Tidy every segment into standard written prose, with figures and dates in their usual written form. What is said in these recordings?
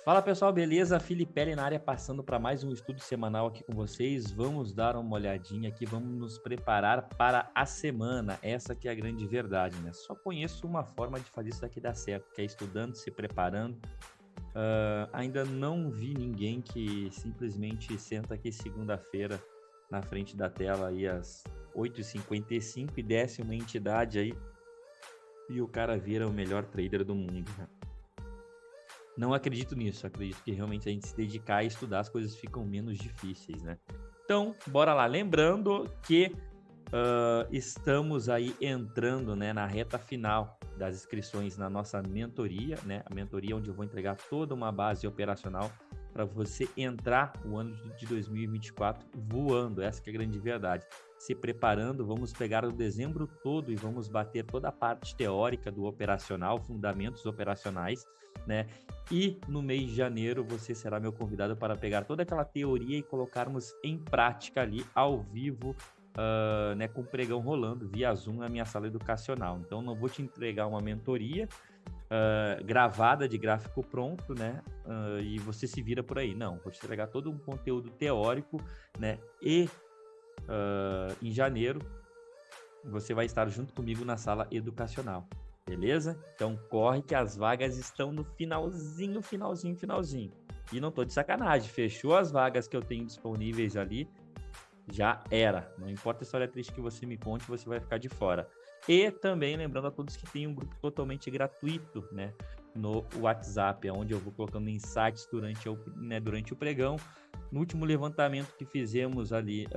Fala pessoal, beleza? Filipelli na área, passando para mais um estudo semanal aqui com vocês. Vamos dar uma olhadinha aqui, vamos nos preparar para a semana. Essa que é a grande verdade, né? Só conheço uma forma de fazer isso daqui dar certo, que é estudando, se preparando. Ainda não vi ninguém que simplesmente senta aqui segunda-feira na frente da tela aí às 8h55 e desce uma entidade aí e o cara vira o melhor trader do mundo, né? Não acredito nisso, acredito que realmente a gente se dedicar a estudar as coisas ficam menos difíceis, né? Então, bora lá. Lembrando que estamos aí entrando, né, na reta final das inscrições na nossa mentoria, né? A mentoria onde eu vou entregar toda uma base operacional para você entrar o ano de 2024 voando. Essa que é a grande verdade. Se preparando, vamos pegar o dezembro todo e vamos bater toda a parte teórica do operacional, fundamentos operacionais, né? E no mês de janeiro você será meu convidado para pegar toda aquela teoria e colocarmos em prática ali ao vivo, né, com o pregão rolando via Zoom na minha sala educacional. Então não vou te entregar uma mentoria gravada de gráfico pronto, né? E você se vira por aí. Não, vou te entregar todo um conteúdo teórico, né? E em janeiro você vai estar junto comigo na sala educacional. Beleza? Então corre que as vagas estão no finalzinho. E não tô de sacanagem. Fechou as vagas que eu tenho disponíveis ali, já era. Não importa a história triste que você me conte, você vai ficar de fora. E também lembrando a todos que tem um grupo totalmente gratuito, né, no WhatsApp, onde eu vou colocando insights durante o pregão. No último levantamento que fizemos ali,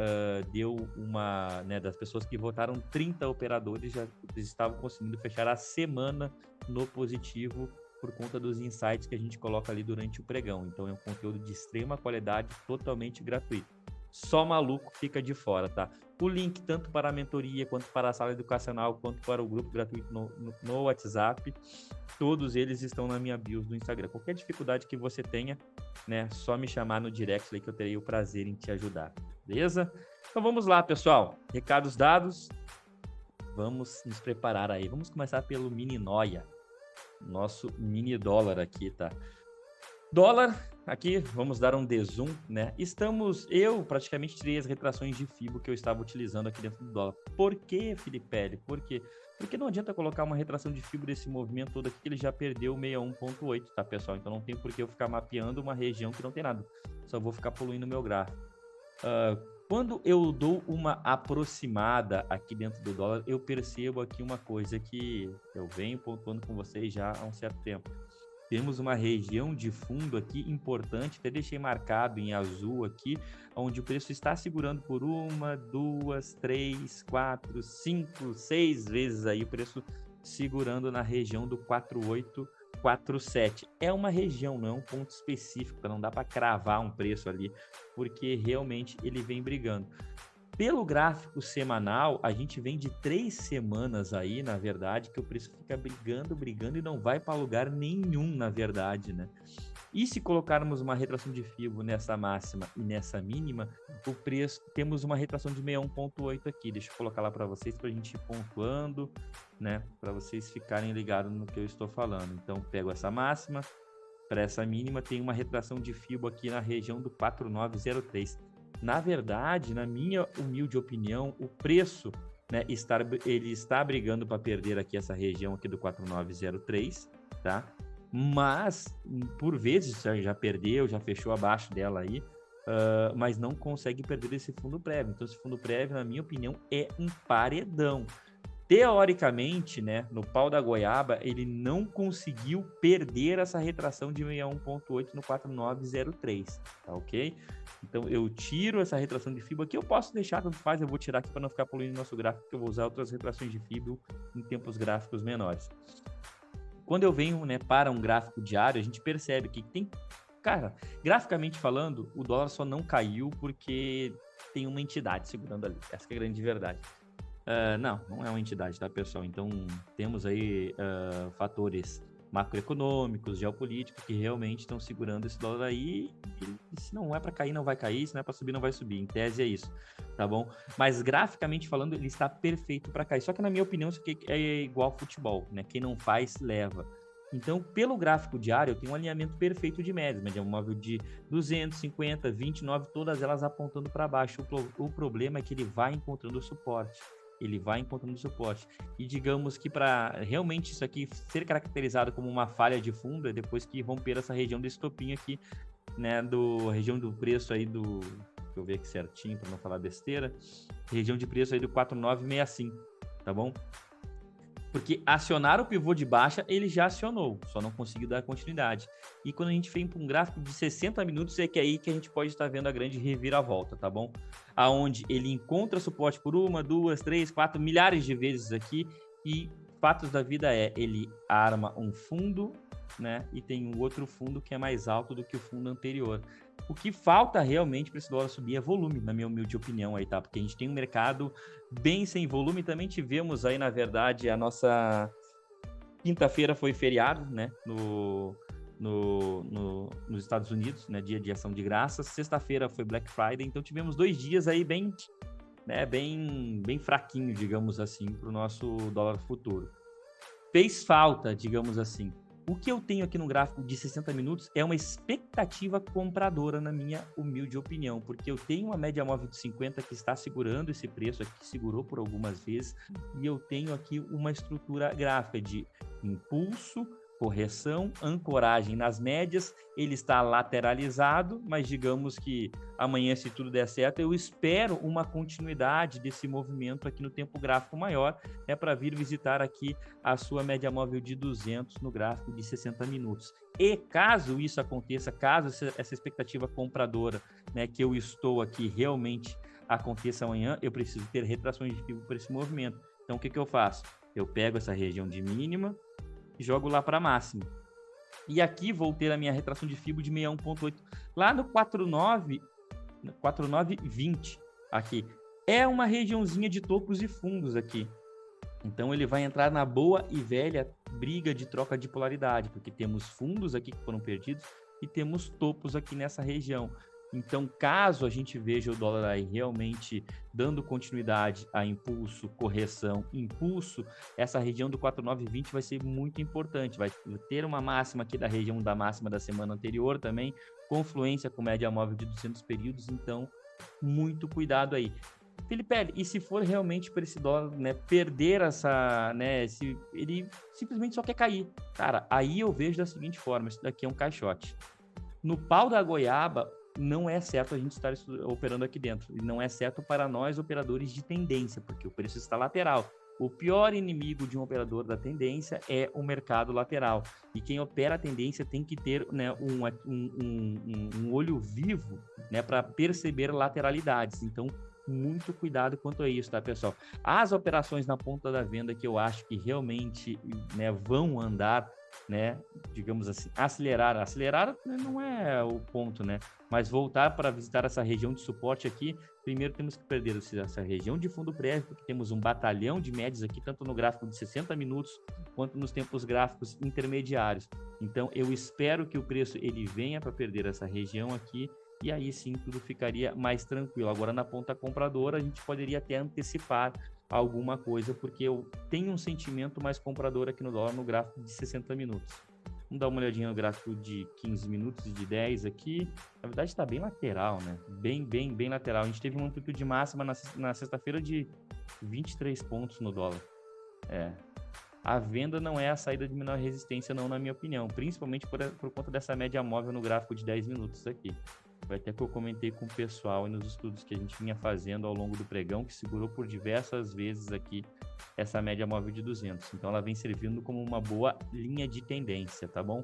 deu uma, né, das pessoas que votaram, 30 operadores já estavam conseguindo fechar a semana no positivo por conta dos insights que a gente coloca ali durante o pregão. Então é um conteúdo de extrema qualidade, totalmente gratuito. Só maluco fica de fora, tá? O link tanto para a mentoria, quanto para a sala educacional, quanto para o grupo gratuito no WhatsApp, todos eles estão na minha bio do Instagram. Qualquer dificuldade que você tenha, né, só me chamar no direct aí que eu terei o prazer em te ajudar, beleza? Então vamos lá, pessoal. Recados dados, vamos nos preparar aí. Vamos começar pelo mini Noia, nosso mini dólar aqui, tá? Dólar, aqui vamos dar um zoom, né? Eu praticamente tirei as retrações de FIBO que eu estava utilizando aqui dentro do dólar. Por que, Filipelli? Por quê? Porque não adianta colocar uma retração de FIBO desse movimento todo aqui, que ele já perdeu 61,8, tá, pessoal? Então não tem por que eu ficar mapeando uma região que não tem nada. Só vou ficar poluindo o meu gráfico. Quando eu dou uma aproximada aqui dentro do dólar, eu percebo aqui uma coisa que eu venho pontuando com vocês já há um certo tempo. Temos uma região de fundo aqui importante, até deixei marcado em azul aqui, onde o preço está segurando por 1, 2, 3, 4, 5, 6 vezes aí o preço segurando na região do 4847. É uma região, não é um ponto específico, não dá para cravar um preço ali, porque realmente ele vem brigando. Pelo gráfico semanal, a gente vem de 3 semanas aí, na verdade, que o preço fica brigando e não vai para lugar nenhum, na verdade, né? E se colocarmos uma retração de FIBO nessa máxima e nessa mínima, o preço, temos uma retração de 61,8 aqui. Deixa eu colocar lá para vocês, para a gente ir pontuando, né? Para vocês ficarem ligados no que eu estou falando. Então, pego essa máxima, para essa mínima, tem uma retração de FIBO aqui na região do 4903. Na verdade, na minha humilde opinião, o preço, né, ele está brigando para perder aqui essa região aqui do 4903, tá? Mas, por vezes, já perdeu, já fechou abaixo dela aí, mas não consegue perder esse fundo prévio. Então, esse fundo prévio, na minha opinião, é um paredão. Teoricamente, né, no pau da goiaba, ele não conseguiu perder essa retração de 61,8 no 4903, tá ok? Então, eu tiro essa retração de FIBO aqui, eu posso deixar, tanto faz, eu vou tirar aqui para não ficar poluindo o nosso gráfico, porque eu vou usar outras retrações de FIBO em tempos gráficos menores. Quando eu venho, né, para um gráfico diário, a gente percebe que tem... Cara, graficamente falando, o dólar só não caiu porque tem uma entidade segurando ali. Essa é a grande verdade. Não é uma entidade, tá, pessoal? Então, temos aí fatores macroeconômicos, geopolíticos, que realmente estão segurando esse dólar aí. E se não é para cair, não vai cair. Se não é para subir, não vai subir. Em tese é isso, tá bom? Mas, graficamente falando, ele está perfeito para cair. Só que, na minha opinião, isso aqui é igual futebol, né? Quem não faz, leva. Então, pelo gráfico diário, eu tenho um alinhamento perfeito de médias, média móvel de 250, 29, todas elas apontando para baixo. O problema é que ele vai encontrando suporte. Ele vai encontrando suporte. E digamos que para realmente isso aqui ser caracterizado como uma falha de fundo, é depois que romper essa região desse topinho aqui, né, região do preço aí do... Deixa eu ver aqui certinho para não falar besteira. Região de preço aí do 4965, tá bom? Porque acionar o pivô de baixa, ele já acionou, só não conseguiu dar continuidade. E quando a gente vem para um gráfico de 60 minutos, é que aí que a gente pode estar vendo a grande reviravolta, tá bom? Aonde ele encontra suporte por 1, 2, 3, 4, milhares de vezes aqui, e fatos da vida ele arma um fundo, né? E tem um outro fundo que é mais alto do que o fundo anterior. O que falta realmente para esse dólar subir é volume, na minha humilde opinião aí, tá? Porque a gente tem um mercado bem sem volume. Também tivemos aí, na verdade, a nossa quinta-feira foi feriado, né? Nos Estados Unidos, né? Dia de ação de graças. Sexta-feira foi Black Friday. Então tivemos 2 dias aí bem fraquinho, digamos assim, para o nosso dólar futuro. Fez falta, digamos assim. O que eu tenho aqui no gráfico de 60 minutos é uma expectativa compradora, na minha humilde opinião, porque eu tenho uma média móvel de 50 que está segurando esse preço aqui, segurou por algumas vezes, e eu tenho aqui uma estrutura gráfica de impulso, correção, ancoragem nas médias. Ele está lateralizado, mas digamos que amanhã, se tudo der certo, eu espero uma continuidade desse movimento aqui no tempo gráfico maior, né, para vir visitar aqui a sua média móvel de 200 no gráfico de 60 minutos. E caso isso aconteça, caso essa expectativa compradora, né, que eu estou aqui realmente aconteça amanhã, eu preciso ter retrações de FIBO para esse movimento. Então, o que eu faço? Eu pego essa região de mínima e jogo lá para máxima. E aqui vou ter a minha retração de FIBO de 61.8 lá no 4920 aqui. É uma regiãozinha de topos e fundos aqui. Então ele vai entrar na boa e velha briga de troca de polaridade, porque temos fundos aqui que foram perdidos e temos topos aqui nessa região. Então, caso a gente veja o dólar aí realmente dando continuidade a impulso, correção, impulso, essa região do 4920 vai ser muito importante. Vai ter uma máxima aqui da região da máxima da semana anterior também, confluência com média móvel de 200 períodos, então muito cuidado aí. Felipe, e se for realmente para esse dólar, né, perder essa, né, se ele simplesmente só quer cair, cara, aí eu vejo da seguinte forma, isso daqui é um caixote. No pau da goiaba, não é certo a gente estar operando aqui dentro. E não é certo para nós, operadores de tendência, porque o preço está lateral. O pior inimigo de um operador da tendência é o mercado lateral. E quem opera a tendência tem que ter, né, um olho vivo, né, para perceber lateralidades. Então, muito cuidado quanto a isso, tá, pessoal? As operações na ponta da venda que eu acho que realmente, né, vão andar, né, digamos assim, acelerar não é o ponto, né, mas voltar para visitar essa região de suporte aqui, primeiro temos que perder essa região de fundo prévio, porque temos um batalhão de médias aqui, tanto no gráfico de 60 minutos, quanto nos tempos gráficos intermediários. Então, eu espero que o preço ele venha para perder essa região aqui, e aí sim tudo ficaria mais tranquilo. Agora, na ponta compradora, a gente poderia até antecipar alguma coisa, porque eu tenho um sentimento mais comprador aqui no dólar no gráfico de 60 minutos. Vamos dar uma olhadinha no gráfico de 15 minutos e de 10 aqui. Na verdade está bem lateral, né? Bem lateral. A gente teve uma amplitude máxima na sexta-feira de 23 pontos no dólar. A venda não é a saída de menor resistência, não, na minha opinião. Principalmente por conta dessa média móvel no gráfico de 10 minutos aqui. Foi até que eu comentei com o pessoal e nos estudos que a gente vinha fazendo ao longo do pregão, que segurou por diversas vezes aqui essa média móvel de 200. Então, ela vem servindo como uma boa linha de tendência, tá bom?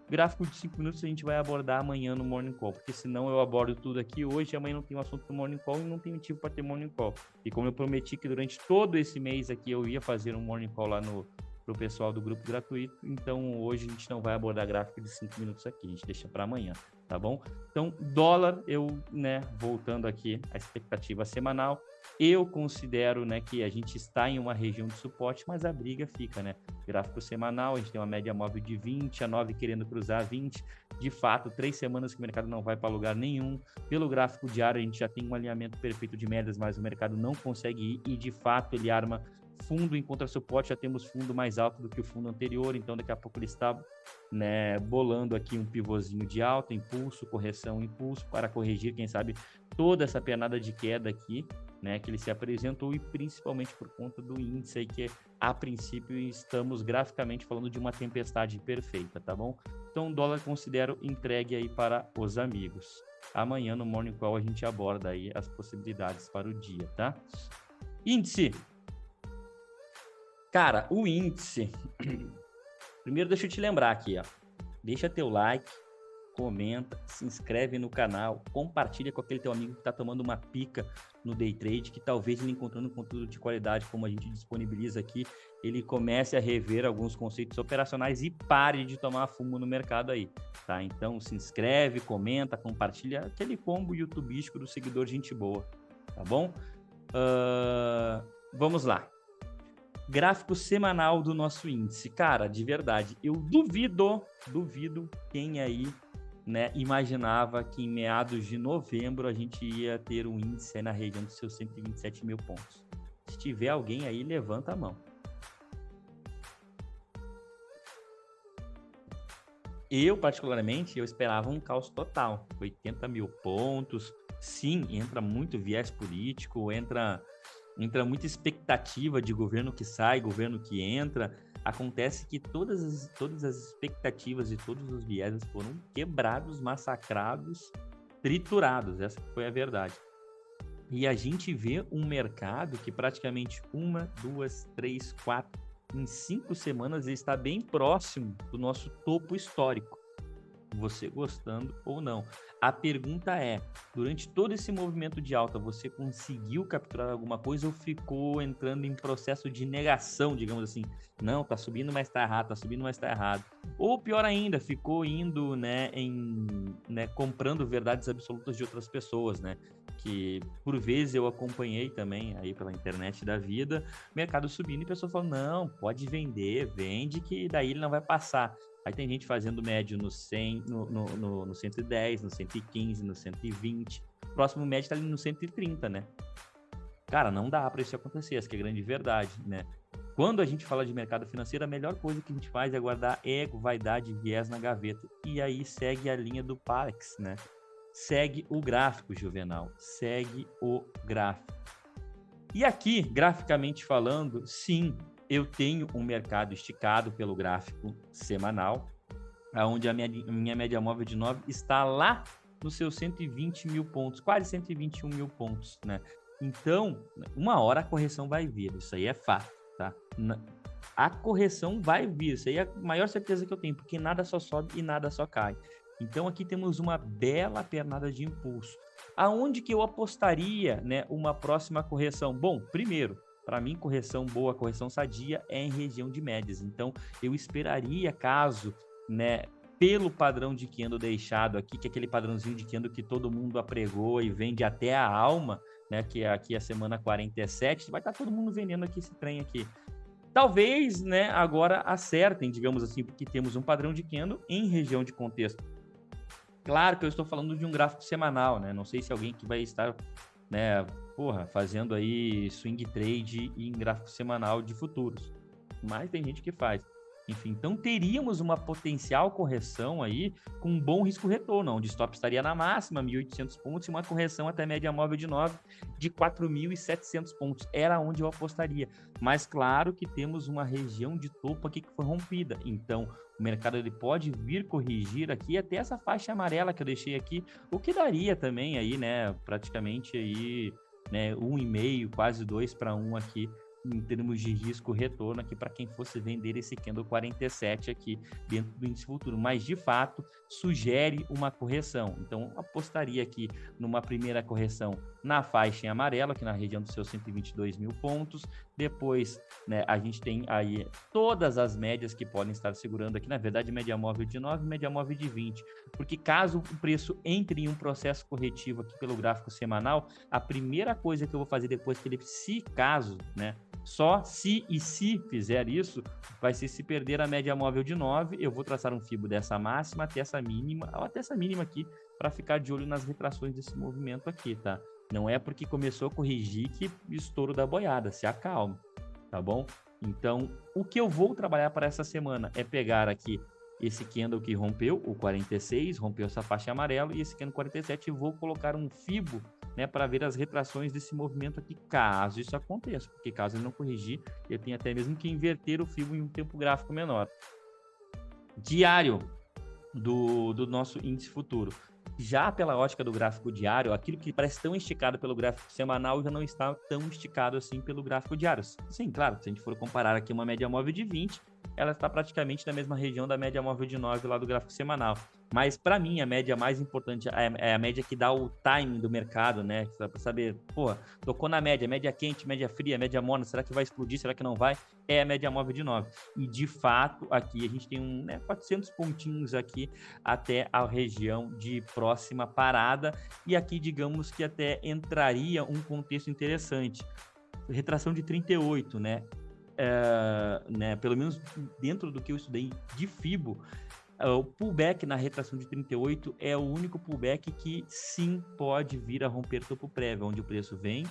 Gráfico de 5 minutos a gente vai abordar amanhã no Morning Call, porque senão eu abordo tudo aqui hoje e amanhã não tem um assunto no Morning Call e não tem motivo para ter Morning Call. E como eu prometi que durante todo esse mês aqui eu ia fazer um Morning Call lá pro pessoal do grupo gratuito, então hoje a gente não vai abordar gráfico de 5 minutos aqui, a gente deixa para amanhã, tá bom? Então, dólar, voltando aqui à expectativa semanal, eu considero, né, que a gente está em uma região de suporte, mas a briga fica, né? Gráfico semanal, a gente tem uma média móvel de 20, a 9 querendo cruzar 20, de fato, 3 semanas que o mercado não vai para lugar nenhum. Pelo gráfico diário, a gente já tem um alinhamento perfeito de médias, mas o mercado não consegue ir e, de fato, ele arma Fundo em contrasuporte, já temos fundo mais alto do que o fundo anterior, então daqui a pouco ele está, né, bolando aqui um pivôzinho de alta, impulso, correção, impulso, para corrigir, quem sabe, toda essa pernada de queda aqui, né, que ele se apresentou, e principalmente por conta do índice aí, que a princípio estamos graficamente falando de uma tempestade perfeita, tá bom? Então o dólar considero entregue aí para os amigos. Amanhã no Morning Call a gente aborda aí as possibilidades para o dia, tá? Índice. Cara, o índice... Primeiro deixa eu te lembrar aqui, ó. Deixa teu like, comenta, se inscreve no canal, compartilha com aquele teu amigo que tá tomando uma pica no day trade, que talvez ele encontrando conteúdo de qualidade como a gente disponibiliza aqui, ele comece a rever alguns conceitos operacionais e pare de tomar fumo no mercado aí, tá? Então se inscreve, comenta, compartilha, aquele combo youtubístico do seguidor gente boa, tá bom? Vamos lá. Gráfico semanal do nosso índice. Cara, de verdade, eu duvido quem aí, né, imaginava que em meados de novembro a gente ia ter um índice aí na região dos seus 127 mil pontos. Se tiver alguém aí, levanta a mão. Eu, particularmente, eu esperava um caos total. 80 mil pontos. Sim, entra muito viés político, entra muita expectativa de governo que sai, governo que entra. Acontece que todas as expectativas e todos os vieses foram quebrados, massacrados, triturados. Essa foi a verdade. E a gente vê um mercado que praticamente 1, 2, 3, 4, em 5 semanas ele está bem próximo do nosso topo histórico. Você gostando ou não. A pergunta é, durante todo esse movimento de alta, você conseguiu capturar alguma coisa ou ficou entrando em processo de negação, digamos assim? Não, tá subindo, mas tá errado, tá subindo, mas tá errado. Ou pior ainda, ficou indo, né, comprando verdades absolutas de outras pessoas, né? Que por vezes eu acompanhei também aí pela internet da vida, mercado subindo e a pessoa falando, não, pode vender, vende que daí ele não vai passar. Aí tem gente fazendo médio no 100, no 110, no 115, no 120. O próximo médio está ali no 130, né? Cara, não dá para isso acontecer, essa que é a grande verdade, né? Quando a gente fala de mercado financeiro, a melhor coisa que a gente faz é guardar ego, vaidade e viés na gaveta. E aí segue a linha do Parex, né? Segue o gráfico, Juvenal. Segue o gráfico. E aqui, graficamente falando, sim, eu tenho um mercado esticado pelo gráfico semanal, onde a minha média móvel de 9 está lá nos seus 120 mil pontos, quase 121 mil pontos, né? Então, uma hora a correção vai vir, isso aí é fato, tá? A correção vai vir, isso aí é a maior certeza que eu tenho, porque nada só sobe e nada só cai. Então, aqui temos uma bela pernada de impulso. Aonde que eu apostaria, né, uma próxima correção? Bom, primeiro, para mim, correção boa, correção sadia é em região de médias. Então, eu esperaria caso, né, pelo padrão de candle deixado aqui, que é aquele padrãozinho de candle que todo mundo apregou e vende até a alma, né, que é aqui a semana 47, vai estar todo mundo vendendo aqui esse trem aqui. Talvez, né, agora acertem, digamos assim, porque temos um padrão de candle em região de contexto. Claro que eu estou falando de um gráfico semanal, né? Não sei se alguém que vai estar, né, fazendo aí swing trade em gráfico semanal de futuros. Mas tem gente que faz. Enfim, então teríamos uma potencial correção aí com um bom risco-retorno, onde o stop estaria na máxima, 1.800 pontos, e uma correção até média móvel de 9 de 4.700 pontos. Era onde eu apostaria. Mas claro que temos uma região de topo aqui que foi rompida. Então, o mercado ele pode vir corrigir aqui até essa faixa amarela que eu deixei aqui, o que daria também aí, né, praticamente aí, né, 1,5, quase 2 para 1 aqui, em termos de risco retorno aqui para quem fosse vender esse candle 47 aqui dentro do índice futuro, mas de fato sugere uma correção. Então apostaria aqui numa primeira correção na faixa em amarelo, aqui na região dos seus 122 mil pontos. Depois, né, a gente tem aí todas as médias que podem estar segurando aqui, na verdade média móvel de 9, média móvel de 20, porque caso o preço entre em um processo corretivo aqui pelo gráfico semanal, a primeira coisa que eu vou fazer depois que ele, se caso, né, só se fizer isso, vai ser se perder a média móvel de 9, eu vou traçar um fibo dessa máxima até essa mínima, ou até essa mínima aqui, para ficar de olho nas retrações desse movimento aqui, tá? Não é porque começou a corrigir que estouro da boiada, se acalma. tá bom? Então, o que eu vou trabalhar para essa semana é pegar aqui esse candle que rompeu, o 46, rompeu essa faixa amarela, e esse candle 47, e vou colocar um FIBO, né, para ver as retrações desse movimento aqui, caso isso aconteça, porque caso ele não corrigir, eu tenho até mesmo que inverter o FIBO em um tempo gráfico menor. Diário do nosso índice futuro. Já pela ótica do gráfico diário, aquilo que parece tão esticado pelo gráfico semanal já não está tão esticado assim pelo gráfico diário. Sim, claro, se a gente for comparar aqui uma média móvel de 20, ela está praticamente na mesma região da média móvel de 9 lá do gráfico semanal. Mas para mim, a média mais importante é a média que dá o timing do mercado, né? Para saber, pô, tocou na média quente, média fria, média morna, será que vai explodir, será que não vai? É a média móvel de 9. E de fato, aqui a gente tem 400 pontinhos aqui até a região de próxima parada, e aqui digamos que até entraria um contexto interessante. Retração de 38, né? Pelo menos dentro do que eu estudei de FIBO, o pullback na retração de 38 é o único pullback que sim pode vir a romper topo prévio, onde o preço vem,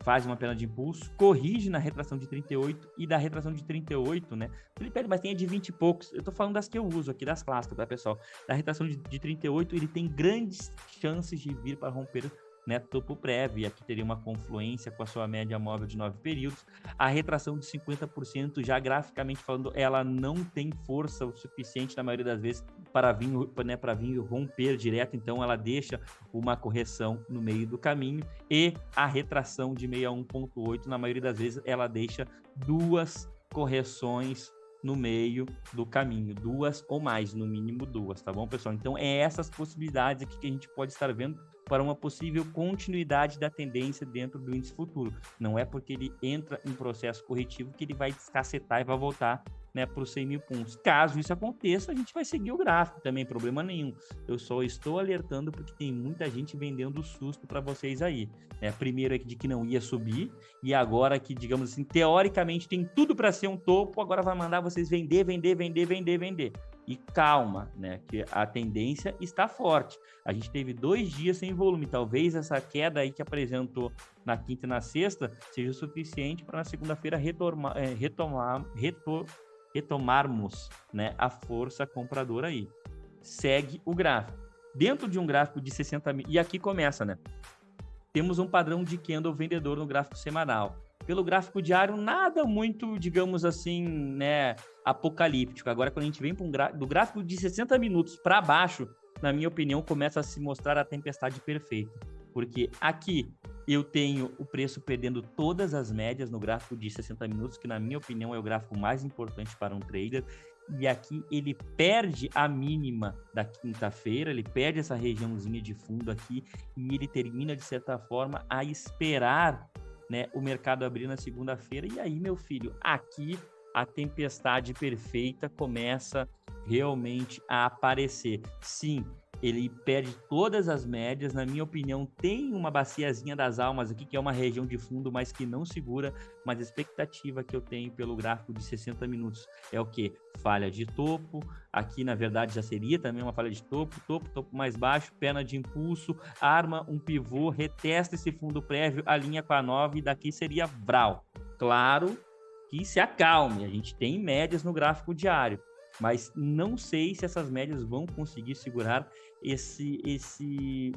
faz uma perna de impulso, corrige na retração de 38, e da retração de 38, né? Felipe, mas tem a de 20 e poucos. Eu tô falando das que eu uso aqui, das clássicas, tá, pessoal? Da retração de 38, ele tem grandes chances de vir para romper, né, topo prévio, e aqui teria uma confluência com a sua média móvel de 9 períodos. A retração de 50%, já graficamente falando, ela não tem força o suficiente, na maioria das vezes, para vir romper direto, então ela deixa uma correção no meio do caminho, e a retração de 61,8, na maioria das vezes, ela deixa duas correções no meio do caminho, duas ou mais, no mínimo duas, tá bom, pessoal? Então, é essas possibilidades aqui que a gente pode estar vendo para uma possível continuidade da tendência dentro do índice futuro. Não é porque ele entra em processo corretivo que ele vai descacetar e vai voltar, né, para os 100 mil pontos. Caso isso aconteça, a gente vai seguir o gráfico também, problema nenhum. Eu só estou alertando porque tem muita gente vendendo susto para vocês aí. Primeiro é de que não ia subir, e agora que, digamos assim, teoricamente tem tudo para ser um topo, agora vai mandar vocês vender. E calma, né, que a tendência está forte. A gente teve 2 dias sem volume, talvez essa queda aí que apresentou na quinta e na sexta seja o suficiente para na segunda-feira retomarmos, né, a força compradora aí. Segue o gráfico. Dentro de um gráfico de 60 mil, e aqui começa, né? Temos um padrão de candle vendedor no gráfico semanal. Pelo gráfico diário, nada muito, digamos assim, né, apocalíptico. Agora, quando a gente vem do gráfico de 60 minutos para baixo, na minha opinião, começa a se mostrar a tempestade perfeita. Porque aqui eu tenho o preço perdendo todas as médias no gráfico de 60 minutos, que na minha opinião é o gráfico mais importante para um trader. E aqui ele perde a mínima da quinta-feira, ele perde essa regiãozinha de fundo aqui, e ele termina, de certa forma, a esperar, né, o mercado abrir na segunda-feira. E aí, meu filho, aqui a tempestade perfeita começa realmente a aparecer. Sim, ele perde todas as médias, na minha opinião, tem uma baciazinha das almas aqui, que é uma região de fundo, mas que não segura, mas a expectativa que eu tenho pelo gráfico de 60 minutos é o quê? Falha de topo, aqui na verdade já seria também uma falha de topo mais baixo, perna de impulso, arma um pivô, retesta esse fundo prévio, alinha com a 9, e daqui seria vral. Claro que se acalme, a gente tem médias no gráfico diário, mas não sei se essas médias vão conseguir segurar esse...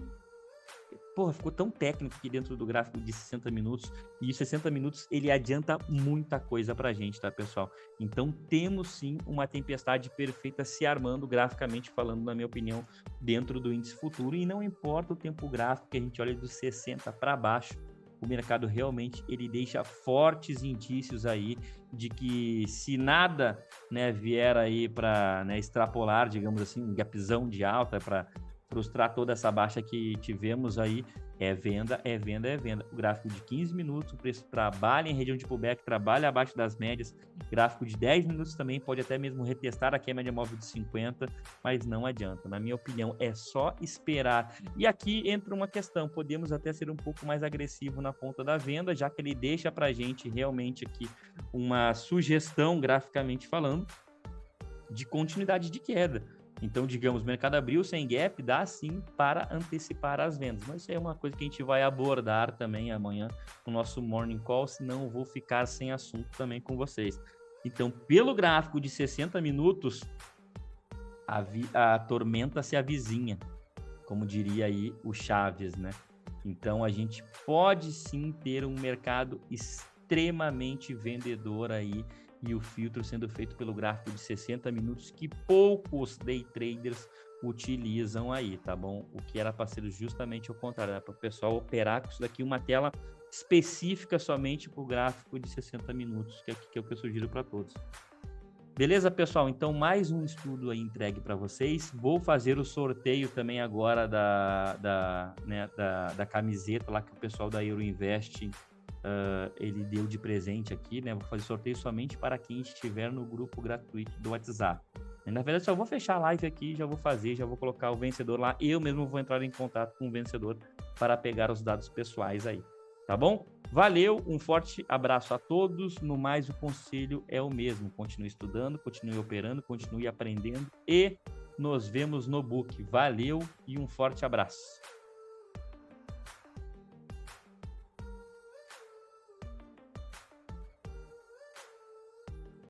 Porra, ficou tão técnico aqui dentro do gráfico de 60 minutos, e os 60 minutos ele adianta muita coisa pra gente, tá, pessoal? Então temos sim uma tempestade perfeita se armando, graficamente falando, na minha opinião, dentro do índice futuro, e não importa o tempo gráfico que a gente olha dos 60 para baixo, o mercado realmente ele deixa fortes indícios aí de que, se nada, né, vier aí para, né, extrapolar, digamos assim, um gapzão de alta para frustrar toda essa baixa que tivemos aí, é venda. O gráfico de 15 minutos, o preço trabalha em região de pullback, trabalha abaixo das médias. Gráfico de 10 minutos também pode até mesmo retestar aqui a média móvel de 50, mas não adianta. Na minha opinião, é só esperar. E aqui entra uma questão, podemos até ser um pouco mais agressivo na ponta da venda, já que ele deixa para a gente realmente aqui uma sugestão, graficamente falando, de continuidade de queda. Então, digamos, o mercado abriu sem gap, dá sim para antecipar as vendas. Mas isso é uma coisa que a gente vai abordar também amanhã no nosso Morning Call, senão eu vou ficar sem assunto também com vocês. Então, pelo gráfico de 60 minutos, a tormenta se avizinha, como diria aí o Chaves, né? Então, a gente pode sim ter um mercado extremamente vendedor aí, e o filtro sendo feito pelo gráfico de 60 minutos, que poucos day traders utilizam aí, tá bom? O que era para ser justamente o contrário, para o pessoal operar com isso daqui, uma tela específica somente para o gráfico de 60 minutos, que é o que eu sugiro para todos. Beleza, pessoal? Então, mais um estudo aí entregue para vocês. Vou fazer o sorteio também agora da camiseta lá que o pessoal da Euroinvest ele deu de presente aqui, né? Vou fazer sorteio somente para quem estiver no grupo gratuito do WhatsApp. Na verdade, só vou fechar a live aqui, já vou colocar o vencedor lá. Eu mesmo vou entrar em contato com o vencedor para pegar os dados pessoais aí, tá bom? Valeu, um forte abraço a todos. No mais, o conselho é o mesmo. Continue estudando, continue operando, continue aprendendo e nos vemos no book. Valeu e um forte abraço.